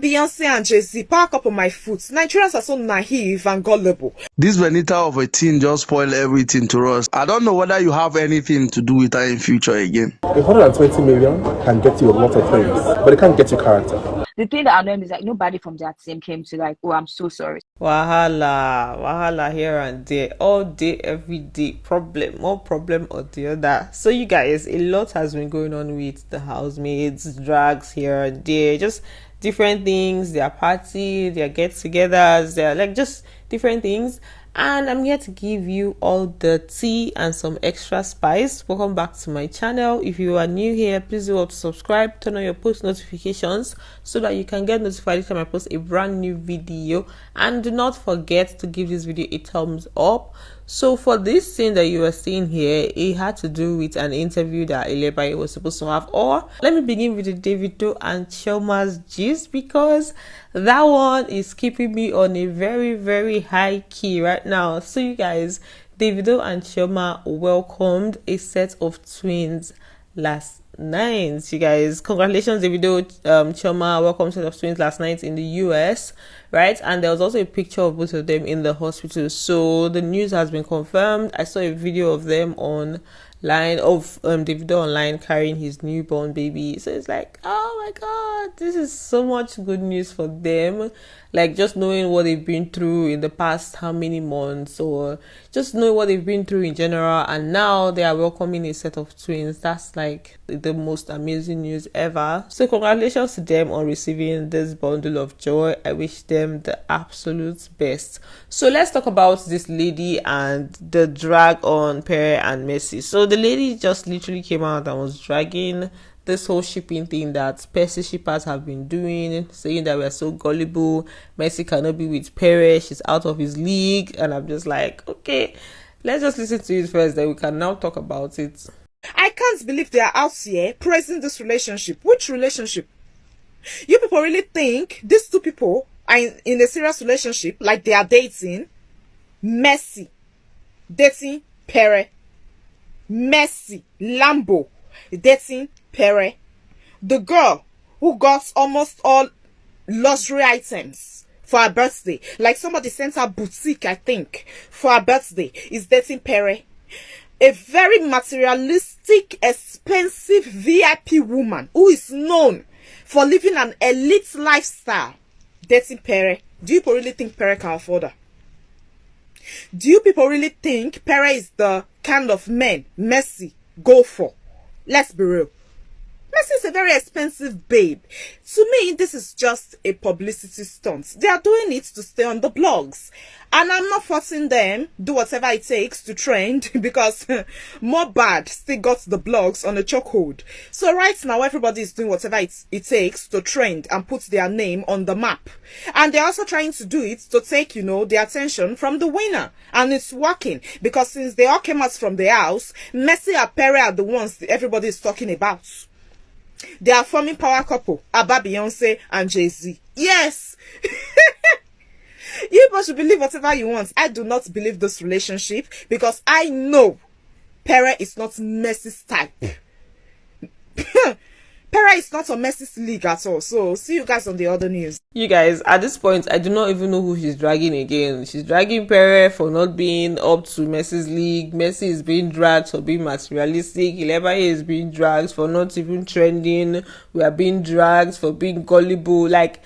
Beyonce and Jay-Z, park up on my foot. Nigerians are so naive and gullible. This Venita of a teen just spoiled everything to us. I don't know whether you have anything to do with her in future again. 120 million can get you a lot of things, but it can't get you character. The thing that annoyed me is like nobody from that team came to like, oh, I'm so sorry. Wahala here and there, all day, every day, one problem or the other. So you guys, a lot has been going on with the housemates, drags here and there, just different things, their party, their get-togethers, their like just different things. And I'm here to give you all the tea and some extra spice. Welcome back to my channel. If you are new here, please do to subscribe, turn on your post notifications so that you can get notified each time I post a brand new video. And do not forget to give this video a thumbs up. So for this scene that you are seeing here, it had to do with an interview that Ilebaye was supposed to have. Or let me begin with the Davido and Chioma's gist, because that one is keeping me on a very, very high key right now. So you guys, Davido and Chioma welcomed a set of twins last night. You guys, congratulations, Davido, Chioma welcomed a set of twins last night in the US, right? And there was also a picture of both of them in the hospital. So the news has been confirmed. I saw a video of them online, of Davido online carrying his newborn baby. So it's like, oh my god, this is so much good news for them. Like just knowing what they've been through in the past how many months, or just knowing what they've been through in general, and now they are welcoming a set of twins. That's like the most amazing news ever. So congratulations to them on receiving this bundle of joy. I wish them the absolute best. So let's talk about this lady and the drag on Pere and Messi. So the lady just literally came out and was dragging this whole shipping thing that Percy shippers have been doing, saying that we're so gullible, Messi cannot be with Pere, she's out of his league. And I'm just like, okay, let's just listen to it first, then we can now talk about it. I can't believe they are out here praising this relationship. Which relationship? You people really think these two people are in a serious relationship, like they are dating? Messi dating Pere. Messi, Lambo, dating Pere. The girl who got almost all luxury items for her birthday, like somebody sent her boutique, I think, for her birthday, is dating Pere. A very materialistic, expensive VIP woman who is known for living an elite lifestyle, dating Pere. Do you people really think Pere can afford her? Do you people really think Pere is the kind of man Messi go for? Let's be real. Messi is a very expensive babe. To me, this is just a publicity stunt. They are doing it to stay on the blogs. And I'm not forcing them do whatever it takes to trend, because more bad still got the blogs on a chokehold. So right now, everybody is doing whatever it takes to trend and put their name on the map. And they're also trying to do it to take, the attention from the winner. And it's working, because since they all came out from the house, Messi and Pere are the ones that everybody is talking about. They are forming power couple, Abba, Beyonce and Jay-Z. Yes! You must believe whatever you want. I do not believe this relationship, because I know Pere is not Messi's type. Pere is not on Messi's league at all. So see you guys on the other news. You guys, at this point, I do not even know who she's dragging again. She's dragging Pere for not being up to Messi's league. Messi is being dragged for being materialistic. Ilebaye is being dragged for not even trending. We are being dragged for being gullible. Like,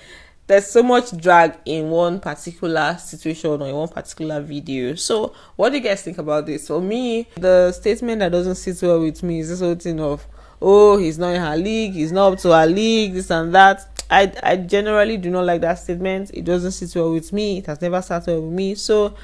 there's so much drag in one particular situation or in one particular video. So what do you guys think about this? For me, the statement that doesn't sit well with me is this whole thing of, oh, he's not in her league, he's not up to her league, this and that. I generally do not like that statement. It doesn't sit well with me. It has never sat well with me. So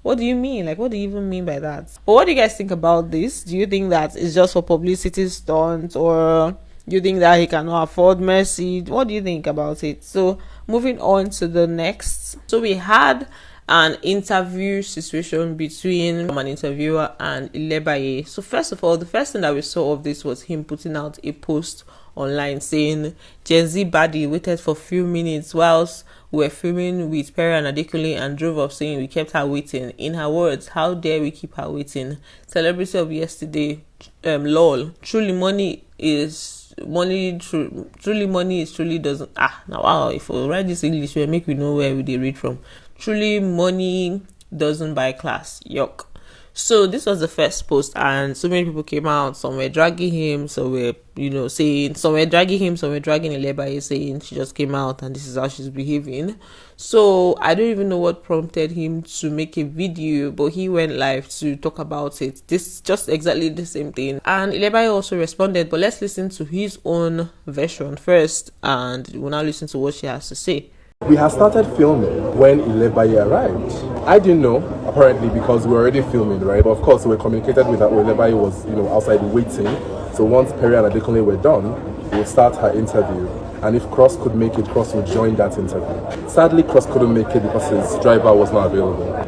what do you mean? Like, what do you even mean by that? But what do you guys think about this? Do you think that it's just for publicity stunt, or you think that he cannot afford Messi? What do you think about it? So moving on to the next. So we had an interview situation between an interviewer and Ilebaye. So first of all, the first thing that we saw of this was him putting out a post online saying Gen Z baddie waited for a few minutes whilst we were filming with Pere and Adekule and drove off, saying we kept her waiting. In her words, how dare we keep her waiting? Celebrity of yesterday, lol. Truly, money is money truly money is truly doesn't now wow, if we write this English we make we know where we read from. Truly money doesn't buy class. Yuck. So this was the first post, and so many people came out. Some were dragging him, some were, saying, some were dragging him, some were dragging Ilebaye, saying she just came out and this is how she's behaving. So I don't even know what prompted him to make a video, but he went live to talk about it. This just exactly the same thing. And Ilebaye also responded, but let's listen to his own version first, and we'll now listen to what she has to say. We had started filming when Ilebaye arrived. I didn't know, apparently, because we were already filming, right? But of course, we were communicated with that Ilebaye was, outside waiting. So once Pere and Adekunle were done, we would start her interview. And if Cross could make it, Cross would join that interview. Sadly, Cross couldn't make it because his driver was not available.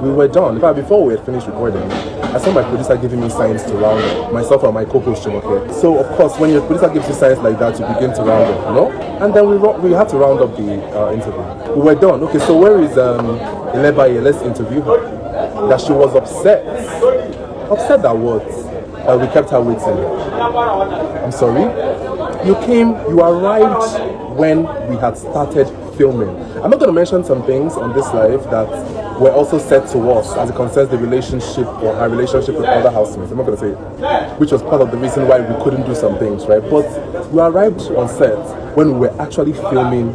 We were done. In fact, before we had finished recording, I saw my producer giving me signs to round up. Myself and my co-host, Jumoke. So, of course, when your producer gives you signs like that, you begin to round up, And then we had to round up the interview. We were done. Okay, so where is Ilebaye? Let's interview her. That she was upset. Upset that what? We kept her waiting. I'm sorry? You arrived when we had started filming. I'm not going to mention some things on this live that were also said to us as it concerns the relationship or our relationship with other housemates. I'm not going to say it, which was part of the reason why we couldn't do some things, right? But we arrived on set when we were actually filming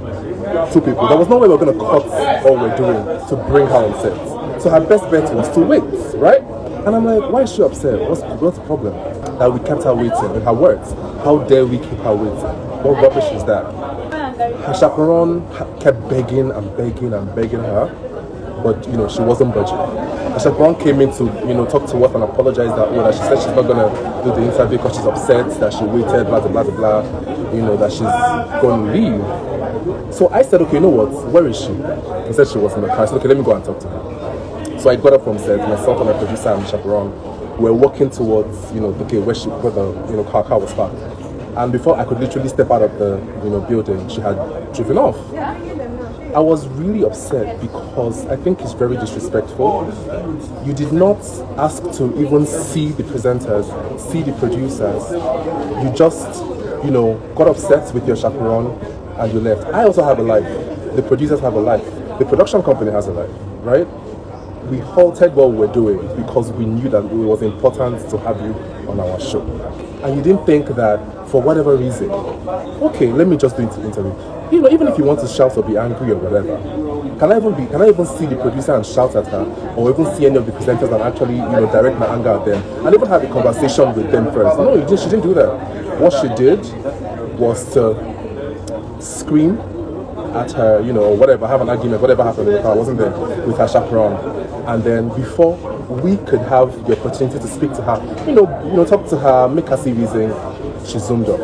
two people. There was no way we were going to cut all we're doing to bring her on set. So her best bet was to wait, right? And I'm like, why is she upset? What's the problem? That we kept her waiting. In her words, how dare we keep her waiting? What rubbish is that? Her chaperone kept begging and begging and begging her, but she wasn't budging. Her chaperone came in to talk to us and apologize that she said she's not gonna do the interview because she's upset that she waited, blah blah blah blah, that she's going to leave. So I said, okay, you know what? Where is she? He said she was in the car. I said, okay, let me go and talk to her. So I got up from set, myself and my producer and chaperone were walking towards, where the car was parked. And before I could literally step out of the, building, she had driven off. I was really upset because I think it's very disrespectful. You did not ask to even see the presenters, see the producers. You just, got upset with your chaperone and you left. I also have a life. The producers have a life. The production company has a life, right? We halted what we were doing because we knew that it was important to have you on our show. And you didn't think that for whatever reason, okay, let me just do the interview. Even if you want to shout or be angry or whatever, can I even see the producer and shout at her, or even see any of the presenters and actually, direct my anger at them, and even have a conversation with them first? No, she didn't do that. What she did was to scream at her, or whatever, have an argument, whatever happened in the car, I wasn't there, with her chaperone. And then before we could have the opportunity to speak to her, talk to her, make her see reason, she zoomed up.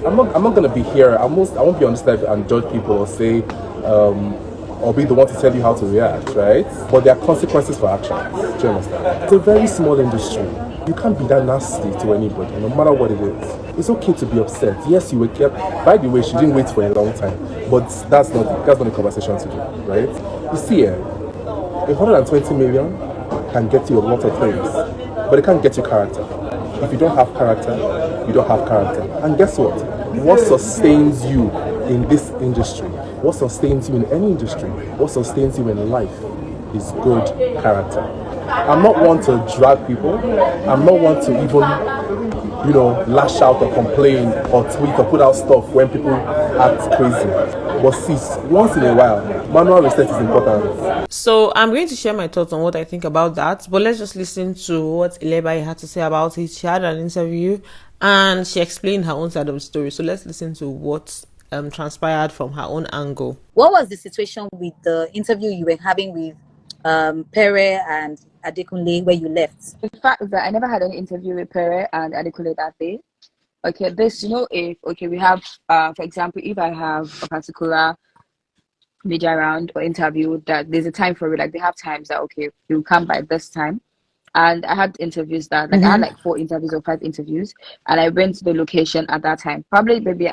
I'm not gonna be here. I won't be on this live and judge people or say, or be the one to tell you how to react, right? But there are consequences for actions. Do you understand? It's a very small industry. You can't be that nasty to anybody, no matter what it is. It's okay to be upset. Yes, you were kept. By the way, she didn't wait for a long time, but that's not the conversation to do, right? You see, 120 million can get you a lot of things, but it can't get you character. If you don't have character, you don't have character. And guess what? What sustains you in this industry, what sustains you in any industry, what sustains you in life is good character. I'm not one to drag people. I'm not one to even, lash out or complain or tweet or put out stuff when people act crazy. But sis, once in a while, manual reset is important. So I'm going to share my thoughts on what I think about that, but let's just listen to what Ilebaye had to say about it. She had an interview and she explained her own side of the story. So let's listen to what transpired from her own angle. What was the situation with the interview you were having with Pere and Adekunle where you left? The fact is that I never had any interview with Pere and Adekunle that day. Okay, we have, for example, if I have a particular media round or interview, that there's a time for it. Like they have times that, okay, you'll come by this time. And I had interviews that, I had 4 interviews or 5 interviews, and I went to the location at that time. Probably maybe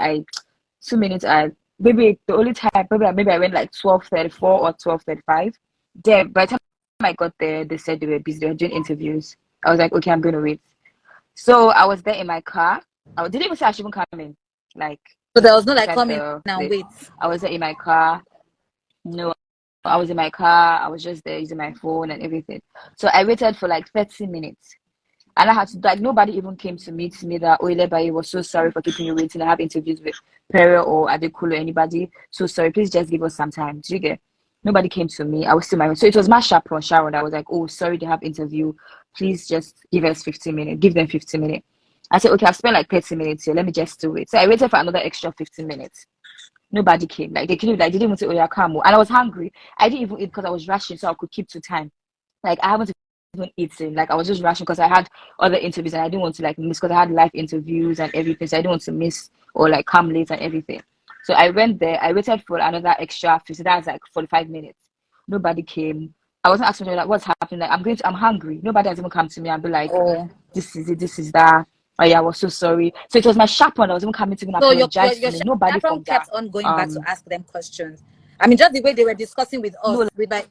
2 minutes, maybe the only time, maybe I went 12:34 or 12:35. There, by the time I got there, they said they were busy, they were doing interviews. I was like, okay, I'm going to wait. So I was there in my car. I didn't even say I shouldn't come in. Like, So there was no like inside come in the now place. wait. I was in my car. No, I was in my car. I was just there using my phone and everything. So I waited for like 30 minutes. And I had to, like, nobody even came to meet me that, oh, Ilebaye was so sorry for keeping you waiting. I have interviews with Pere or Adekulu or anybody. So sorry, please just give us some time. Do you get? Nobody came to me. I was still my own. So it was my chaperone, Sharon, that was like, oh, sorry, they have interview. Please just give us 15 minutes. Give them 15 minutes. I said, okay, I've spent like 30 minutes here. Let me just do it. So I waited for another extra 15 minutes. Nobody came. Like, they couldn't, like, they didn't even say, oh, yeah, come. And I was hungry. I didn't even eat because I was rushing so I could keep to time. Like, I haven't even eaten. Like, I was just rushing because I had other interviews and I didn't want to like miss because I had live interviews and everything. So I didn't want to miss or like come late and everything. So I went there. I waited for another extra 50. That's like 45 minutes. Nobody came. I wasn't asking like what's happening. Like, I'm hungry. Nobody has even come to me and be like, Oh. this is it, this is that. Oh yeah, I was so sorry. So it was my chaperone that was even coming to even So your your, apologize your to me. Nobody chaperone from that. kept on going back to ask them questions. I mean, just the way they were discussing with us, No, with like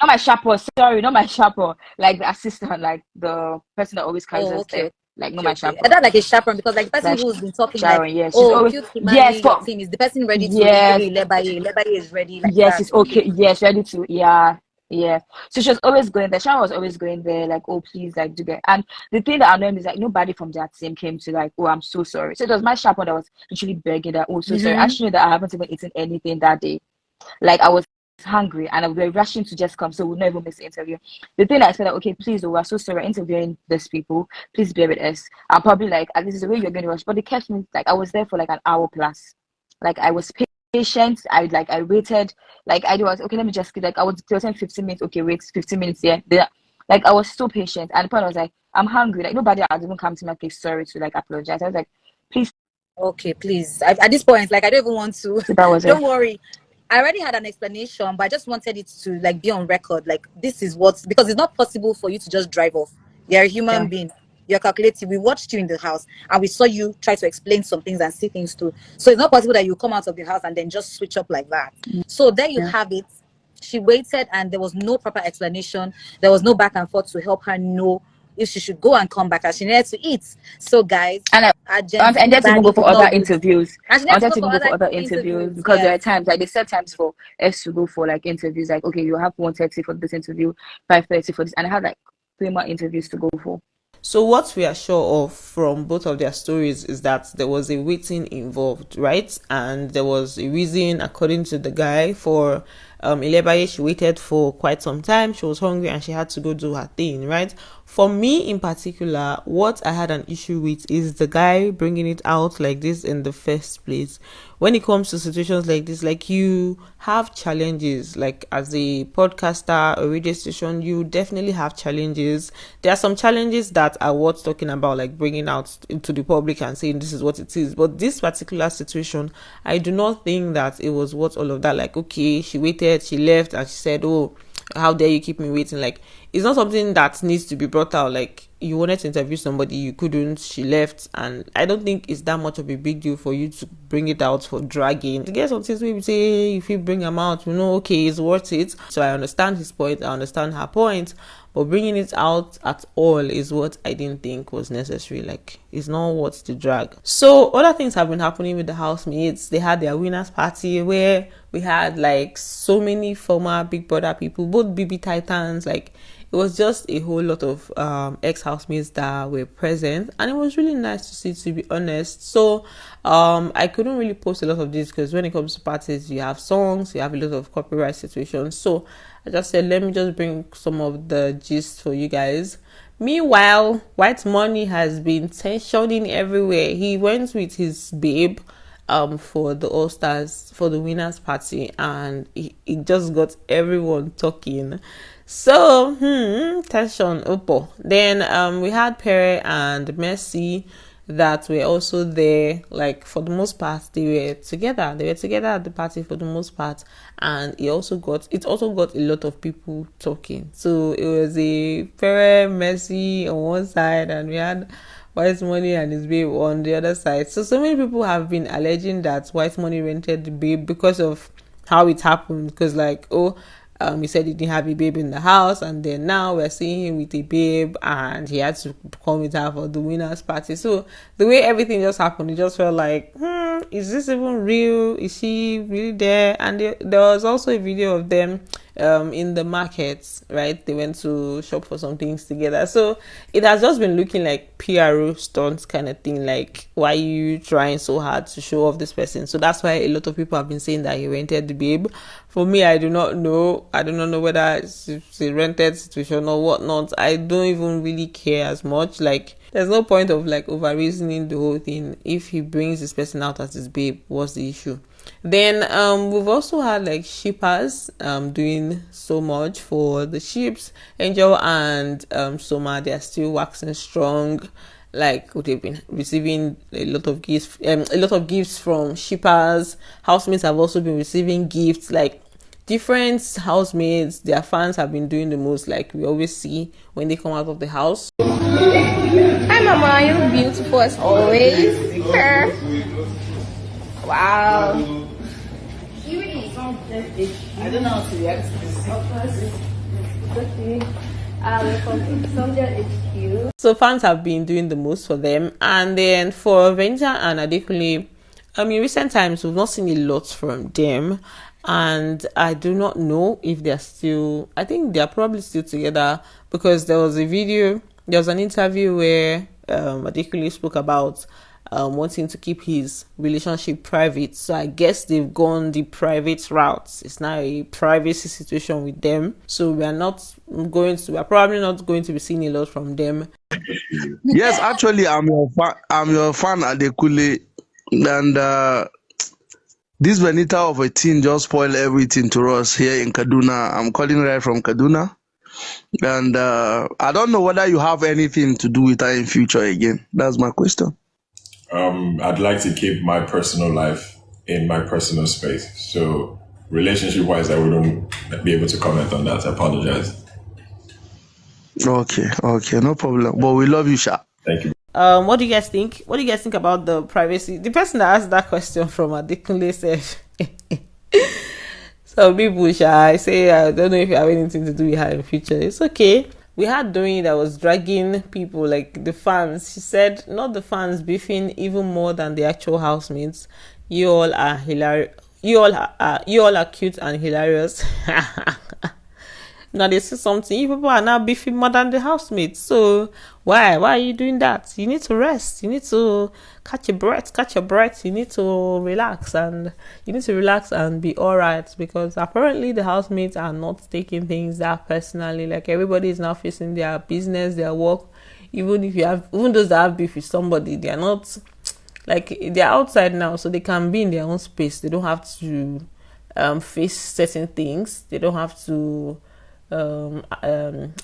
not my chaperone, sorry, not my chaperone, like the assistant, like the person that always carries oh, us okay, there, like not okay, my okay. chaperone, And that like a chaperone because like the person like who's been talking like, Sharon, yeah, she's oh, always, cute yes, Kimani, your for, team is the person ready to yes, interview Ilebaye? Ilebaye is ready like yes, that. it's Okay. okay, yes, ready to, yeah, yeah. So she was always going there. Sharon was always going there, like, oh, please, like, do get. And the thing that annoyed me is like nobody from that team came to like, oh, I'm so sorry. So it was my chaperone that was literally begging that, oh, so sorry. Mm-hmm. Actually, that I haven't even eaten anything that day. Like I was hungry and we were rushing to just come, so we'll not even miss the interview. The thing I said, like, okay, please, oh, we're so sorry, we're interviewing these people. Please bear with us. I'm probably like, this is the way you're going to rush. But they kept me like I was there for like an hour plus. Like I was patient. I waited. Like I was okay. Let me just like I was 15 minutes. Okay, wait, 15 minutes. Yeah, like I was so patient. And the point was like, I'm hungry. Like nobody had even come to my place sorry to like apologize. I was like, please. Okay, please. At this point, like I don't even want to. So that was it. Don't worry. I already had an explanation, but I just wanted it to like be on record. Like this is what because it's not possible for you to just drive off. You're a human Yeah. being. You're calculating. We watched you in the house and we saw you try to explain some things and see things too. So it's not possible that you come out of the house and then just switch up like that. So there you Yeah. have it. She waited and there was no proper explanation. There was no back and forth to help her know if she should go and come back as she needed to eat. So guys, And I Gen Z wanted to even go body for is other not good. interviews. And she I needs to wanted go to even for go for other other interviews interviews. because there Yes. are times like they set times for us to go for like interviews. Like okay, you have 1:30 for this interview, 5:30 for this, and I had like 3 more interviews to go for. So what we are sure of from both of their stories is that there was a waiting involved, right? And there was a reason, according to the guy, for Ilebaye. She waited for quite some time. She was hungry and she had to go do her thing, right? For me in particular, what I had an issue with is the guy bringing it out like this in the first place. When it comes to situations like this, like you have challenges, like as a podcaster or radio station, you definitely have challenges. There are some challenges that are worth talking about, like bringing out into the public and saying this is what it is. But this particular situation, I do not think that it was worth all of that. Like, okay, she waited, she left, and she said, oh, how dare you keep me waiting? Like, it's not something that needs to be brought out. Like, you wanted to interview somebody, you couldn't, she left, and I don't think it's that much of a big deal for you to bring it out for dragging. To get some things maybe say if you bring them out, you know, okay, it's worth it. So I understand his point, I understand her point, but bringing it out at all is what I didn't think was necessary. Like, it's not worth the drag. So other things have been happening with the housemates. They had their winners party where we had like so many former Big Brother people, both BB Titans. Like, it was just a whole lot of ex-housemates that were present, and it was really nice to see, to be honest. So I couldn't really post a lot of this because when it comes to parties, you have songs, you have a lot of copyright situations. So I just said, let me just bring some of the gist for you guys. Meanwhile, White Money has been tensioning everywhere. He went with his babe for the All Stars, for the winners party, and it just got everyone talking. So tension up. Then we had Pere and Messi that were also there. Like, for the most part, they were together at the party for the most part, and it also got a lot of people talking. So it was a Pere, Messi on one side, and we had White Money and his babe on the other side. So many people have been alleging that White Money rented the babe because of how it happened. Because like, oh, He said he didn't have a babe in the house, and then now we're seeing him with a babe, and he had to come with her for the winners party. So the way everything just happened, it just felt like, is this even real? Is she really there? And there was also a video of them in the market, right? They went to shop for some things together. So it has just been looking like PRO stunts kind of thing. Like, why are you trying so hard to show off this person? So that's why a lot of people have been saying that he rented the babe. For me, I do not know. I do not know whether it's a rented situation or whatnot. I don't even really care as much. Like, there's no point of like over reasoning the whole thing. If he brings this person out as his babe, what's the issue? Then we've also had like shippers doing so much for the ships. Angel and Soma, they are still waxing strong. Like, they've been receiving a lot of gifts from shippers. Housemates have also been receiving gifts. Like, different housemates, their fans have been doing the most. Like, we always see when they come out of the house. Hi mama, you look beautiful as always. Pere. Wow. I don't know how to react to this. So fans have been doing the most for them. And then for Venja and Adekunle, in recent times we've not seen a lot from them, and I do not know if they're still, I think they're probably still together, because there was an interview where Adekunle spoke about wanting to keep his relationship private. So I guess they've gone the private route. It's now a privacy situation with them. So we're probably not going to be seeing a lot from them. Yes, actually, I'm your fan, Adekunle, and this Benita of a teen just spoiled everything to us here in Kaduna. I'm calling right from Kaduna, and I don't know whether you have anything to do with her in future again. That's my question. I'd like to keep my personal life in my personal space. So relationship-wise, I wouldn't be able to comment on that. I apologize. Okay, no problem. But we love you, Sha. Thank you. What do you guys think? What do you guys think about the privacy? The person that asked that question from Adekunle said, some people, I say, I don't know if you have anything to do with her in the future. It's okay. We had Doing that was dragging people, like the fans. She said, not the fans beefing even more than the actual housemates. You all are hilarious. You all are cute and hilarious. Now they see something. You people are now beefing more than the housemates. So why are you doing that? You need to rest. You need to catch your breath. You need to relax and be alright, because apparently the housemates are not taking things that personally. Like, everybody is now facing their business, their work. Even those that have beef with somebody, they are not, like, they're outside now, so they can be in their own space. They don't have to face certain things. They don't have to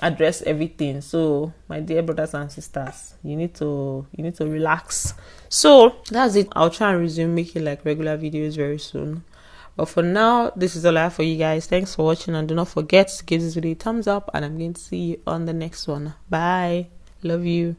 address everything. So my dear brothers and sisters, you need to relax. So that's it. I'll try and resume making like regular videos very soon, but for now, this is all I have for you guys. Thanks for watching, and do not forget to give this video a thumbs up, and I'm going to see you on the next one. Bye. Love you.